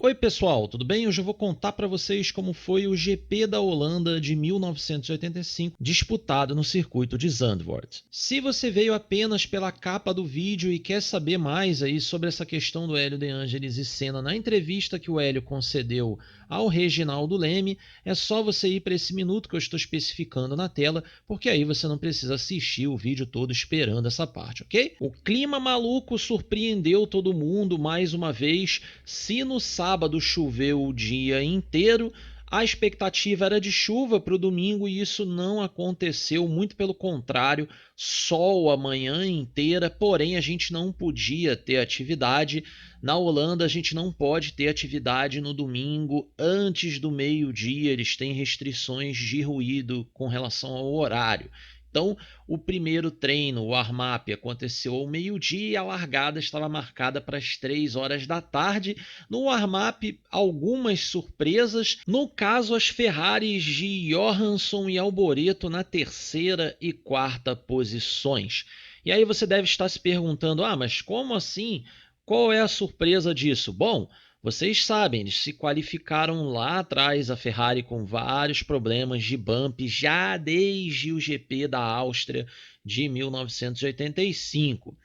Oi pessoal, tudo bem? Hoje eu vou contar para vocês como foi o GP da Holanda de 1985 disputado no circuito de Zandvoort. Se você veio apenas pela capa do vídeo e quer saber mais aí sobre essa questão do Hélio De Angelis e Senna na entrevista que o Hélio concedeu ao Reginaldo Leme, é só você ir para esse minuto que eu estou especificando na tela, porque aí você não precisa assistir o vídeo todo esperando essa parte, ok? O clima maluco surpreendeu todo mundo mais uma vez. Se no sábado choveu o dia inteiro, a expectativa era de chuva para o domingo e isso não aconteceu, muito pelo contrário, sol a manhã inteira, porém a gente não podia ter atividade. Na Holanda a gente não pode ter atividade no domingo antes do meio-dia, eles têm restrições de ruído com relação ao horário. Então, o primeiro treino, o warm-up, aconteceu ao meio-dia e a largada estava marcada para as 3 horas da tarde. No warm-up, algumas surpresas. No caso, as Ferraris de Johansson e Alboreto na terceira e quarta posições. E aí você deve estar se perguntando, mas como assim? Qual é a surpresa disso? Bom, vocês sabem, eles se qualificaram lá atrás, a Ferrari com vários problemas de bump já desde o GP da Áustria de 1985.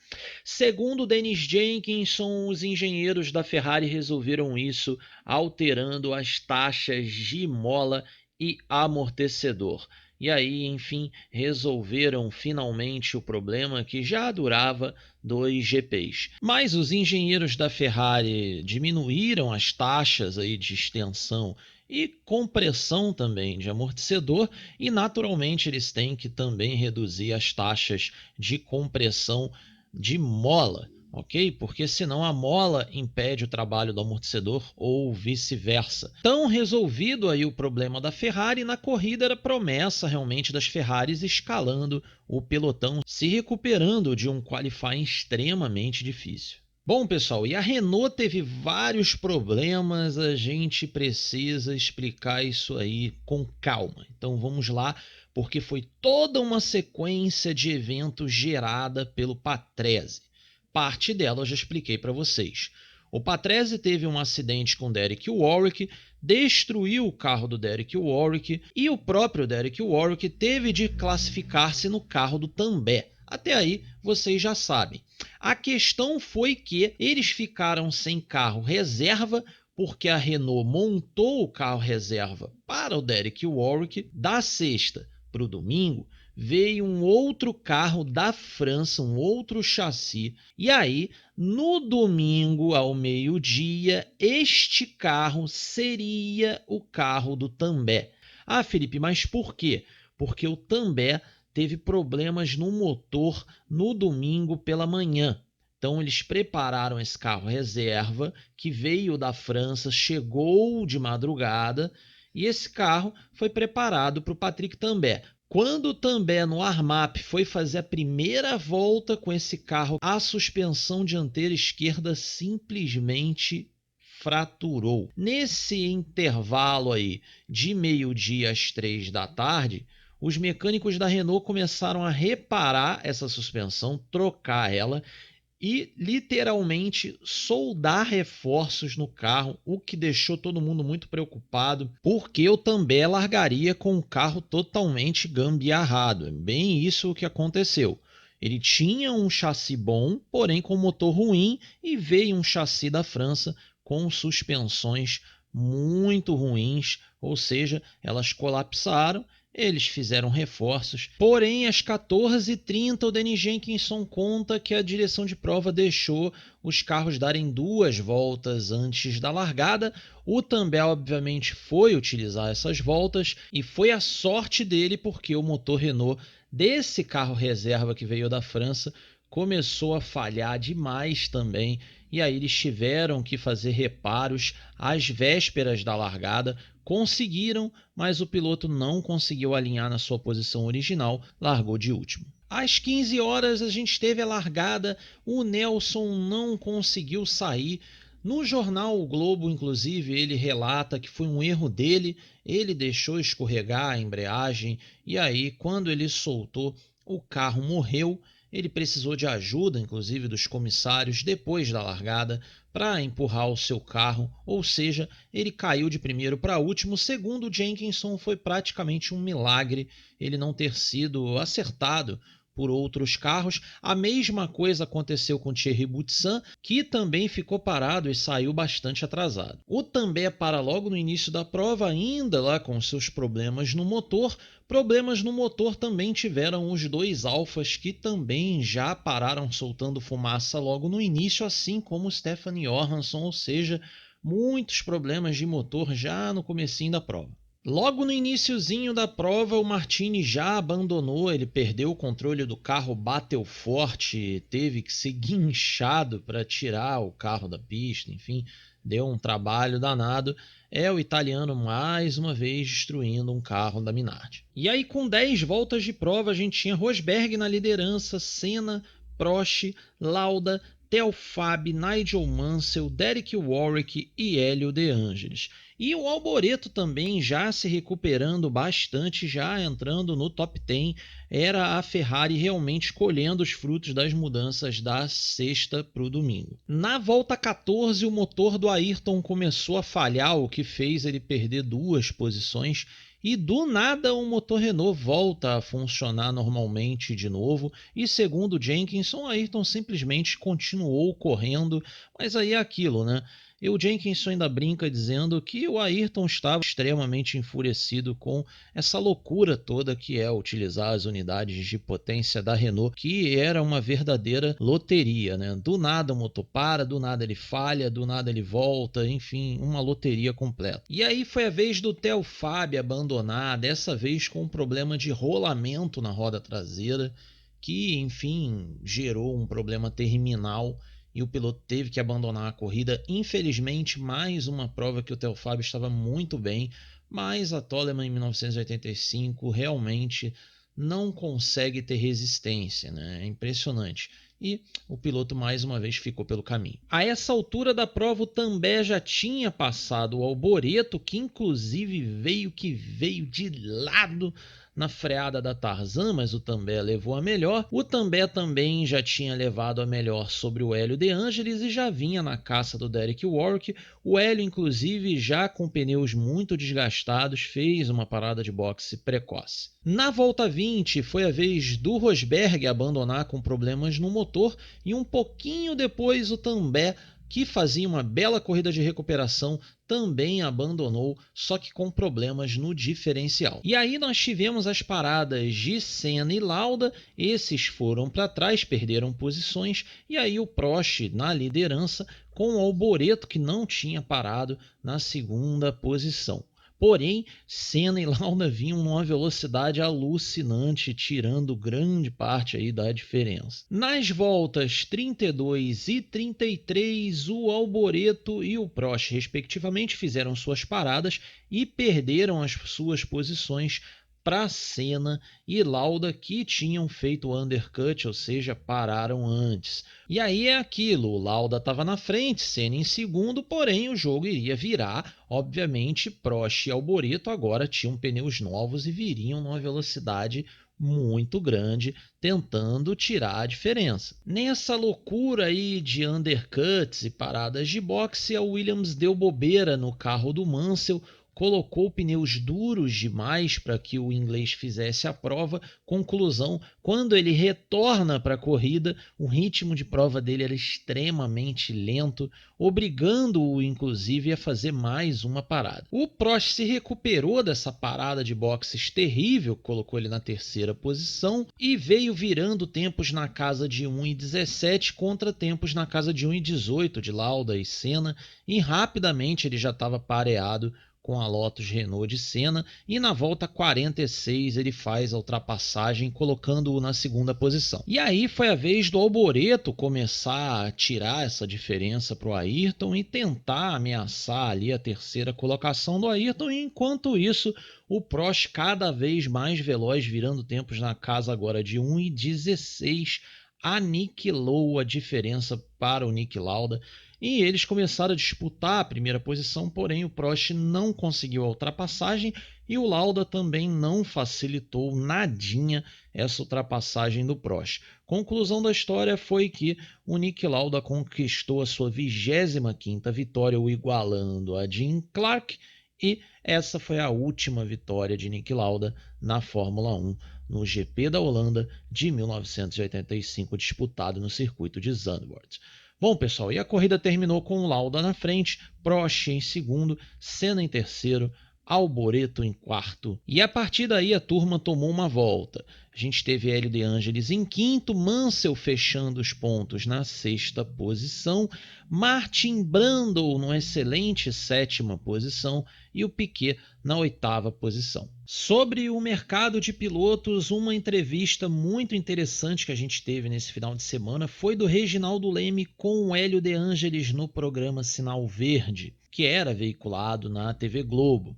Segundo Dennis Jenkinson, os engenheiros da Ferrari resolveram isso alterando as taxas de mola e amortecedor. E aí, enfim, resolveram finalmente o problema que já durava 2 GPs. Mas os engenheiros da Ferrari diminuíram as taxas aí de extensão e compressão também de amortecedor e naturalmente eles têm que também reduzir as taxas de compressão de mola, ok? Porque senão a mola impede o trabalho do amortecedor ou vice-versa. Tão resolvido aí o problema da Ferrari, na corrida era promessa realmente das Ferraris escalando o pelotão, se recuperando de um qualifying extremamente difícil. Bom, pessoal, e a Renault teve vários problemas, a gente precisa explicar isso aí com calma. Então vamos lá, porque foi toda uma sequência de eventos gerada pelo Patrese. Parte dela eu já expliquei para vocês. O Patrese teve um acidente com Derek Warwick, destruiu o carro do Derek Warwick e o próprio Derek Warwick teve de classificar-se no carro do També. Até aí vocês já sabem. A questão foi que eles ficaram sem carro reserva porque a Renault montou o carro reserva para o Derek Warwick. Da sexta para o domingo, veio um outro carro da França, um outro chassi. E aí, no domingo, ao meio-dia, este carro seria o carro do També. Felipe, mas por quê? Porque o També teve problemas no motor no domingo pela manhã. Então eles prepararam esse carro reserva que veio da França, chegou de madrugada e esse carro foi preparado para o Patrick Tambay. Quando o Tambay no warm-up foi fazer a primeira volta com esse carro, a suspensão dianteira esquerda simplesmente fraturou. Nesse intervalo aí de meio-dia às 3 da tarde, os mecânicos da Renault começaram a reparar essa suspensão, trocar ela e literalmente soldar reforços no carro, o que deixou todo mundo muito preocupado, porque o Tambay largaria com o carro totalmente gambiarrado. É bem isso o que aconteceu. Ele tinha um chassi bom, porém com motor ruim, e veio um chassi da França com suspensões muito ruins, ou seja, elas colapsaram. Eles fizeram reforços, porém às 14h30 o Dennis Jenkinson conta que a direção de prova deixou os carros darem 2 voltas antes da largada. O Tambay obviamente foi utilizar essas voltas e foi a sorte dele porque o motor Renault desse carro reserva que veio da França começou a falhar demais também, e aí eles tiveram que fazer reparos às vésperas da largada. Conseguiram, mas o piloto não conseguiu alinhar na sua posição original, largou de último. Às 15 horas a gente teve a largada, o Nelson não conseguiu sair. No jornal O Globo, inclusive, ele relata que foi um erro dele, ele deixou escorregar a embreagem e aí, quando ele soltou, o carro morreu. ele precisou de ajuda, inclusive dos comissários, depois da largada, para empurrar o seu carro, ou seja, ele caiu de primeiro para último. Segundo Jenkinson, foi praticamente um milagre ele não ter sido acertado por outros carros. A mesma coisa aconteceu com Thierry Boutsen, que também ficou parado e saiu bastante atrasado. O Tambay para logo no início da prova, ainda lá com seus problemas no motor. Problemas no motor também tiveram os dois Alfas, que também já pararam soltando fumaça logo no início, assim como Stefan Johansson, ou seja, muitos problemas de motor já no comecinho da prova. Logo no iniciozinho da prova, o Martini já abandonou, ele perdeu o controle do carro, bateu forte, teve que ser guinchado para tirar o carro da pista, enfim, deu um trabalho danado. É o italiano mais uma vez destruindo um carro da Minardi. E aí, com 10 voltas de prova, a gente tinha Rosberg na liderança, Senna, Prost, Lauda, Theo Fabi, Nigel Mansell, Derek Warwick e Hélio De Angelis. E o Alboreto também já se recuperando bastante, já entrando no top 10. Era a Ferrari realmente colhendo os frutos das mudanças da sexta para o domingo. Na volta 14, o motor do Ayrton começou a falhar, o que fez ele perder 2 posições. E do nada o motor Renault volta a funcionar normalmente de novo. E segundo Jenkinson, Ayrton simplesmente continuou correndo. Mas aí é aquilo, né? E o Jenkinson ainda brinca dizendo que o Ayrton estava extremamente enfurecido com essa loucura toda que é utilizar as unidades de potência da Renault, que era uma verdadeira loteria, né? Do nada o motor para, do nada ele falha, do nada ele volta, enfim, uma loteria completa. E aí foi a vez do Theo Fabi abandonar, dessa vez com um problema de rolamento na roda traseira, que, enfim, gerou um problema terminal e o piloto teve que abandonar a corrida. Infelizmente, mais uma prova que o Theo Fabi estava muito bem, mas a Toleman em 1985 realmente não consegue ter resistência, né? É impressionante. E o piloto mais uma vez ficou pelo caminho. A essa altura da prova, o Tambay já tinha passado o Alboreto, que inclusive veio de lado na freada da Tarzan, mas o Tambay levou a melhor. O Tambay também já tinha levado a melhor sobre o Hélio De Angelis e já vinha na caça do Derek Warwick. O Hélio, inclusive, já com pneus muito desgastados, fez uma parada de boxe precoce. Na volta 20, foi a vez do Rosberg abandonar com problemas no motor e um pouquinho depois o Tambay, que fazia uma bela corrida de recuperação, também abandonou, só que com problemas no diferencial. E aí nós tivemos as paradas de Senna e Lauda, esses foram para trás, perderam posições, e aí o Prost na liderança, com o Alboreto, que não tinha parado, na segunda posição. Porém, Senna e Lauda vinham numa velocidade alucinante, tirando grande parte aí da diferença. Nas voltas 32 e 33, o Alboreto e o Prost, respectivamente, fizeram suas paradas e perderam as suas posições para Senna e Lauda, que tinham feito o undercut, ou seja, pararam antes. E aí é aquilo, o Lauda estava na frente, Senna em segundo, porém o jogo iria virar. Obviamente, Prost e Alboreto agora tinham pneus novos e viriam numa velocidade muito grande, tentando tirar a diferença. Nessa loucura aí de undercuts e paradas de boxe, a Williams deu bobeira no carro do Mansell, colocou pneus duros demais para que o inglês fizesse a prova. Conclusão, quando ele retorna para a corrida, o ritmo de prova dele era extremamente lento, obrigando-o inclusive a fazer mais uma parada. O Prost se recuperou dessa parada de boxes terrível, colocou ele na terceira posição e veio virando tempos na casa de 1:17 contra tempos na casa de 1:18 de Lauda e Senna, e rapidamente ele já estava pareado com a Lotus Renault de Senna, e na volta 46 ele faz a ultrapassagem, colocando-o na segunda posição. E aí foi a vez do Alboreto começar a tirar essa diferença para o Ayrton e tentar ameaçar ali a terceira colocação do Ayrton, e enquanto isso o Prost cada vez mais veloz, virando tempos na casa agora de 1:16, aniquilou a diferença para o Niki Lauda. e eles começaram a disputar a primeira posição, porém o Prost não conseguiu a ultrapassagem e o Lauda também não facilitou nadinha essa ultrapassagem do Prost. Conclusão da história foi que o Niki Lauda conquistou a sua 25ª vitória, o igualando a Jim Clark, e essa foi a última vitória de Niki Lauda na Fórmula 1 no GP da Holanda de 1985, disputado no circuito de Zandvoort. Bom, pessoal, e a corrida terminou com o Lauda na frente, Prost em segundo, Senna em terceiro, Alboreto em quarto. E a partir daí a turma tomou uma volta. A gente teve Hélio De Angelis em quinto, Mansell fechando os pontos na sexta posição, Martin Brundle numa excelente sétima posição e o Piquet na oitava posição. Sobre o mercado de pilotos, uma entrevista muito interessante que a gente teve nesse final de semana foi do Reginaldo Leme com o Hélio De Angelis no programa Sinal Verde, que era veiculado na TV Globo.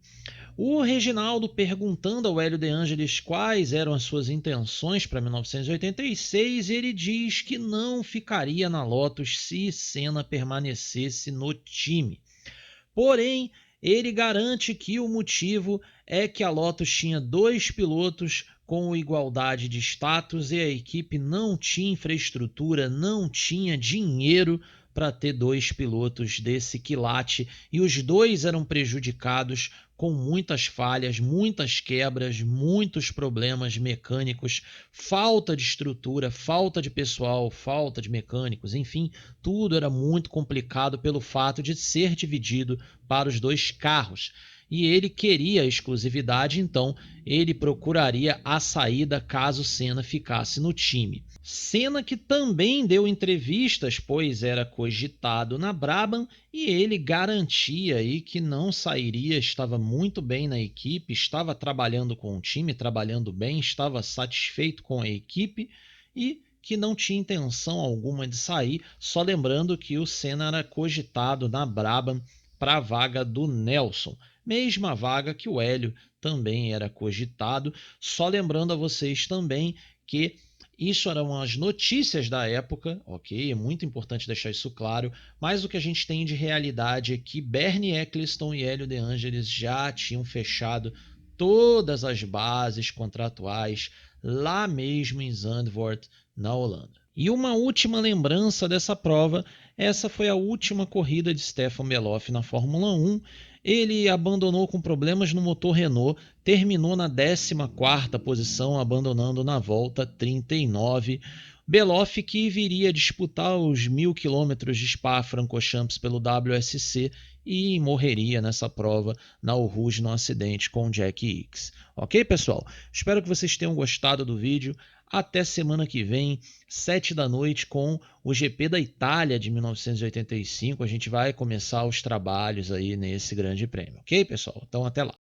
O Reginaldo perguntando ao Hélio De Angelis quais eram as suas intenções para 1986, ele diz que não ficaria na Lotus se Senna permanecesse no time. Porém, ele garante que o motivo é que a Lotus tinha 2 pilotos com igualdade de status e a equipe não tinha infraestrutura, não tinha dinheiro para ter 2 pilotos desse quilate e os 2 eram prejudicados com muitas falhas, muitas quebras, muitos problemas mecânicos, falta de estrutura, falta de pessoal, falta de mecânicos, enfim, tudo era muito complicado pelo fato de ser dividido para os 2 carros. E ele queria a exclusividade, então ele procuraria a saída caso Senna ficasse no time. Senna que também deu entrevistas, pois era cogitado na Brabham, e ele garantia aí que não sairia, estava muito bem na equipe, estava trabalhando com o time, trabalhando bem, estava satisfeito com a equipe e que não tinha intenção alguma de sair, só lembrando que o Senna era cogitado na Brabham para a vaga do Nelson, mesma vaga que o Hélio também era cogitado, só lembrando a vocês também que isso eram as notícias da época, ok? É muito importante deixar isso claro, mas o que a gente tem de realidade é que Bernie Eccleston e Hélio De Angelis já tinham fechado todas as bases contratuais lá mesmo em Zandvoort, na Holanda. E uma última lembrança dessa prova, essa foi a última corrida de Stefan Beloff na Fórmula 1. Ele abandonou com problemas no motor Renault, terminou na 14ª posição, abandonando na volta 39. Beloff que viria disputar os 1.000 km de Spa-Francorchamps pelo WSC e morreria nessa prova na Rouge no acidente com Jack Hicks. Ok, pessoal? Espero que vocês tenham gostado do vídeo. Até semana que vem, 7 da noite, com o GP da Itália de 1985. A gente vai começar os trabalhos aí nesse grande prêmio. Ok, pessoal? Então, até lá.